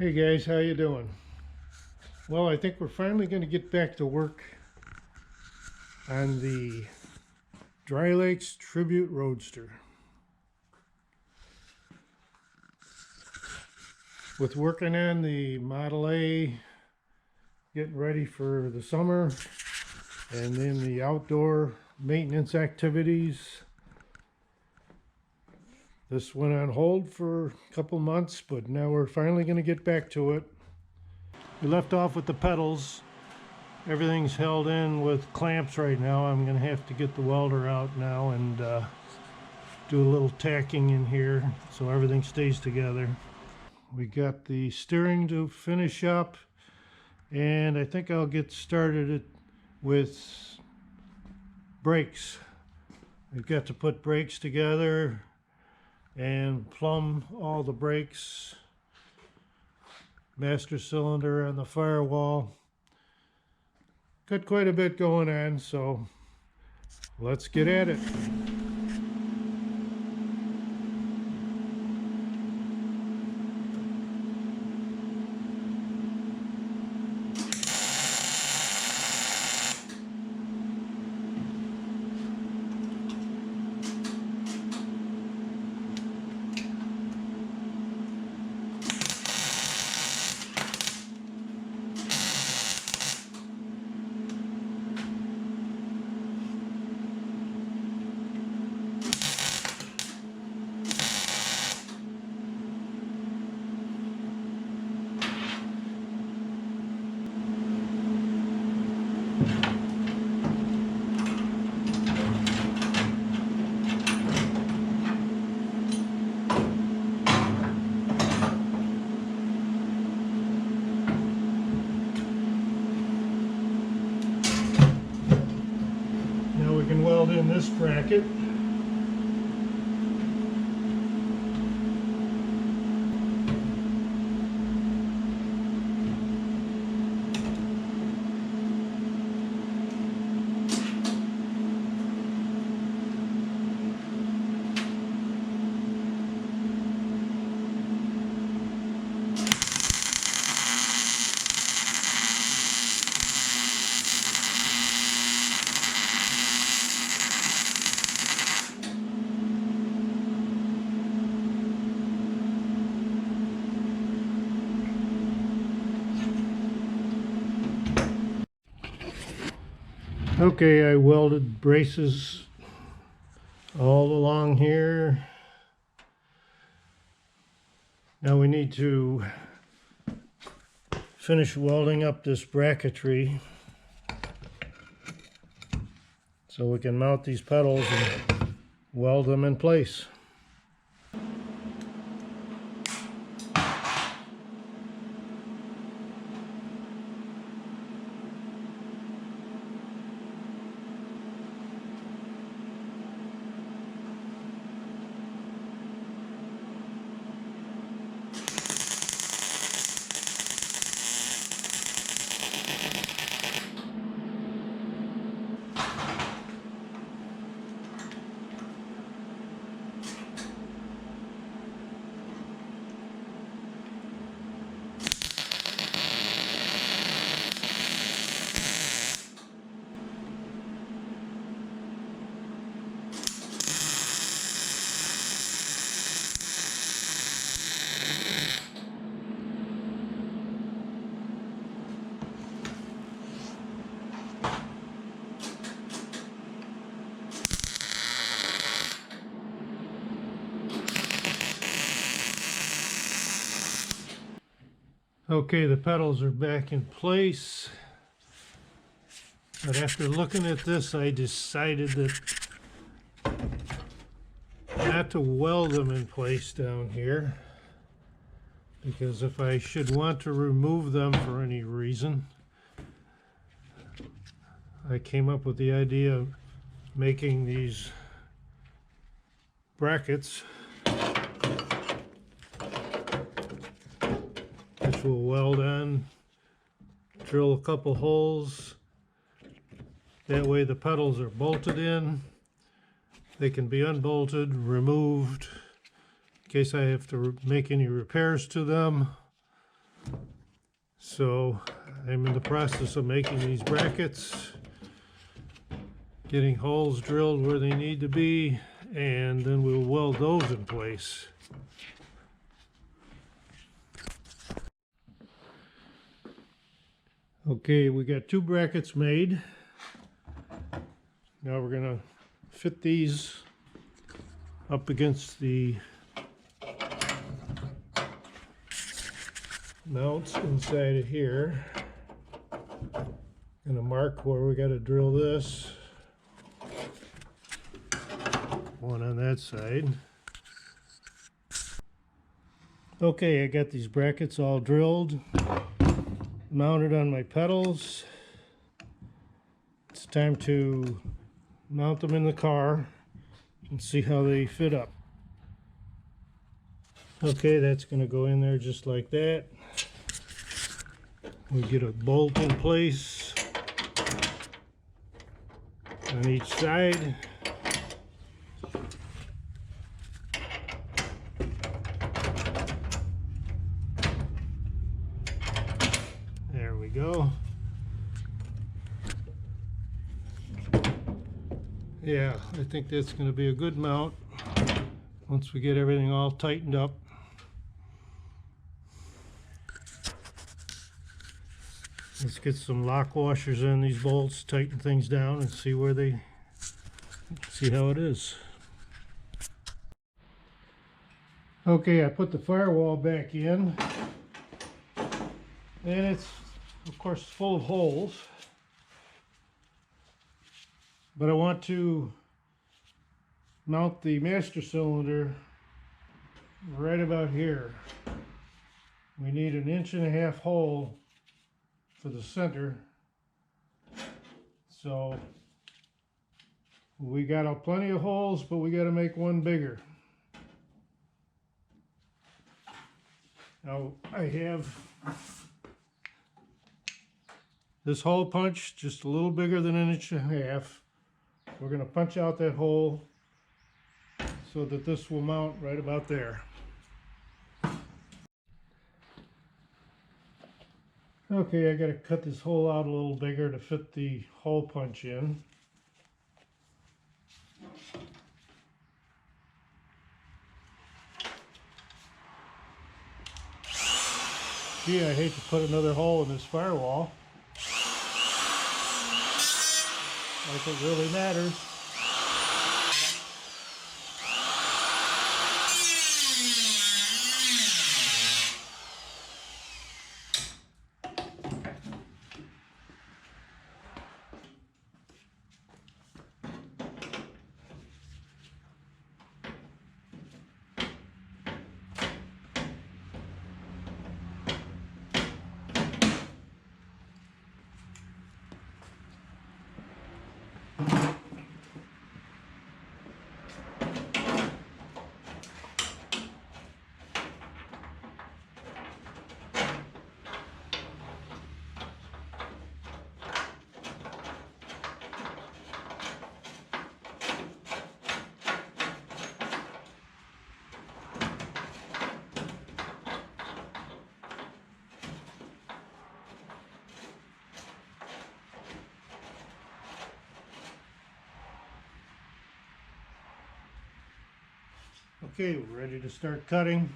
Hey guys, how you doing? Well, I think we're finally going to get back to work on the Dry Lakes Tribute Roadster. With working on the Model A, getting ready for the summer, and then the outdoor maintenance activities. This went on hold for a couple months, but now we're finally going to get back to it. We left off with the pedals. Everything's held in with clamps right now. I'm going to have to get the welder out now and do a little tacking in here so everything stays together. We got the steering to finish up, and I think I'll get started with brakes. We've got to put brakes together and plumb all the brakes, master cylinder on the firewall. Got quite a bit going on, so let's get at it. Now we can weld in this bracket. Okay, I welded braces all along here. Now we need to finish welding up this bracketry so we can mount these pedals and weld them in place. Okay, the pedals are back in place, but after looking at this, I decided that not to weld them in place down here, because if I should want to remove them for any reason, I came up with the idea of making these brackets which will weld on, drill a couple holes. That way the pedals are bolted in. They can be unbolted, removed, in case I have to make any repairs to them. So I'm in the process of making these brackets, getting holes drilled where they need to be, and then we'll weld those in place. Okay, we got 2 brackets made. Now we're going to fit these up against the mounts inside of here. Going to mark where we got to drill this. One on that side. Okay, I got these brackets all drilled, mounted on my pedals. It's time to mount them in the car and see how they fit up. Okay, that's going to go in there just like that. We get a bolt in place on each side. There we go. Yeah, I think that's going to be a good mount once we get everything all tightened up. Let's get some lock washers in these bolts, tighten things down, and see how it is. Okay, I put the firewall back in, and it's of course full of holes, but I want to mount the master cylinder right about here. We need an 1.5 inch hole for the center, so we got plenty of holes, but we got to make one bigger. Now I have this hole punch just a little bigger than 1.5 inches. We're going to punch out that hole so that this will mount right about there. Okay, I got to cut this hole out a little bigger to fit the hole punch in. Gee, I hate to put another hole in this firewall, like it really matters. Okay, we're ready to start cutting.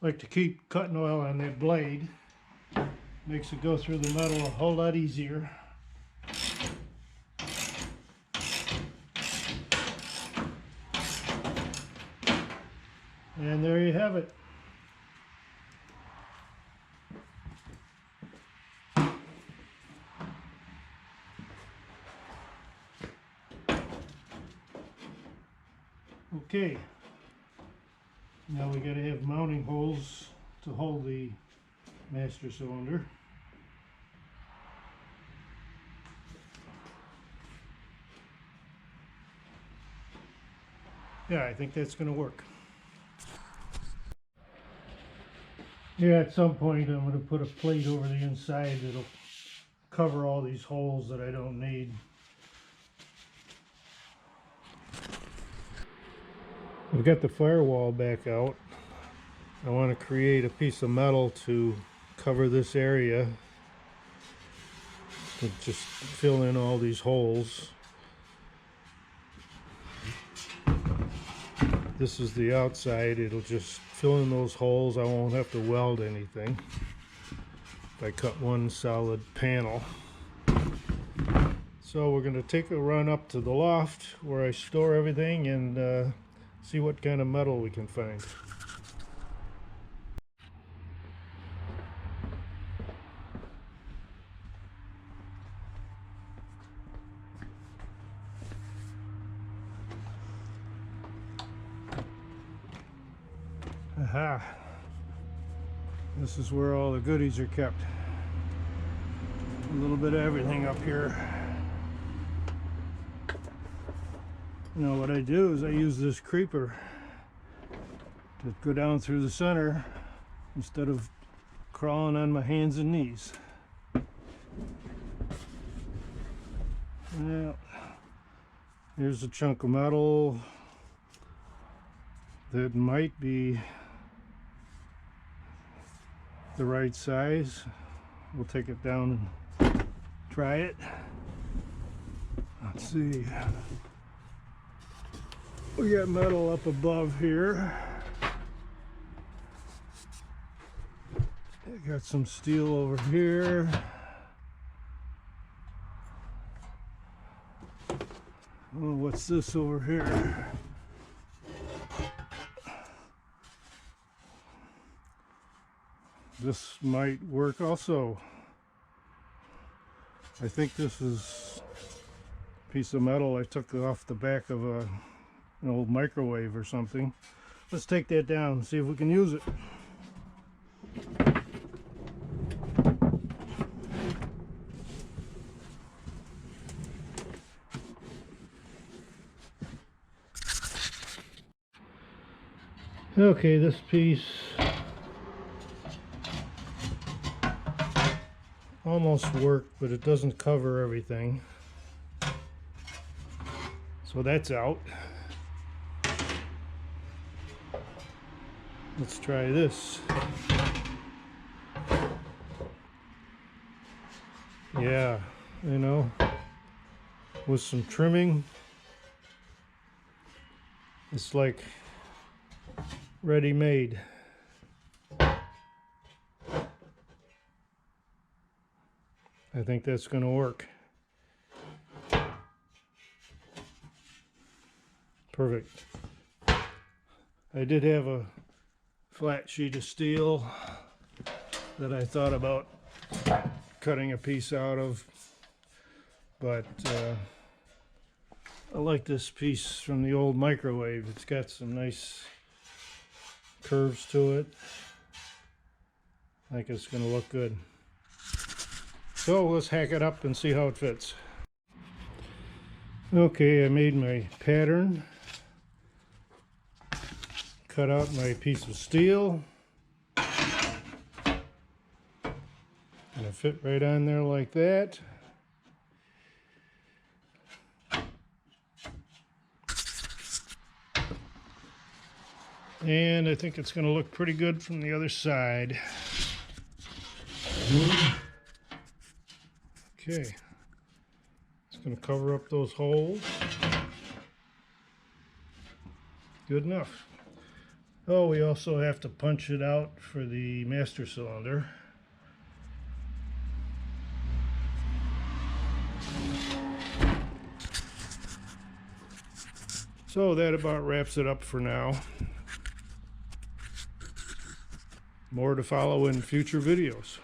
Like to keep cutting oil on that blade. Makes it go through the metal a whole lot easier. have it. Okay, now we gotta have mounting holes to hold the master cylinder. Yeah, I think that's gonna work. Yeah, at some point I'm gonna put a plate over the inside that'll cover all these holes that I don't need. I've got the firewall back out. I want to create a piece of metal to cover this area to just fill in all these holes. This is the outside. It'll just fill in those holes. I won't have to weld anything if I cut one solid panel. So we're going to take a run up to the loft where I store everything and see what kind of metal we can find. Aha! This is where all the goodies are kept. A little bit of everything up here. You know what I do is I use this creeper to go down through the center instead of crawling on my hands and knees. Yeah, here's a chunk of metal that might be the right size. We'll take it down and try it. Let's see. We got metal up above here. I got some steel over here. Oh, what's this over here? This might work also. I think this is a piece of metal I took off the back of an old microwave or something. Let's take that down and see if we can use it. Okay, this piece almost worked, but it doesn't cover everything. So that's out. Let's try this. Yeah, you know, with some trimming, it's like ready-made. I think that's going to work. Perfect. I did have a flat sheet of steel that I thought about cutting a piece out of, but I like this piece from the old microwave. It's got some nice curves to it. I think it's going to look good. So let's hack it up and see how it fits. Okay, I made my pattern. Cut out my piece of steel. And it fit right on there like that. And I think it's going to look pretty good from the other side. Okay, it's going to cover up those holes. Good enough. Oh, we also have to punch it out for the master cylinder. So that about wraps it up for now. More to follow in future videos.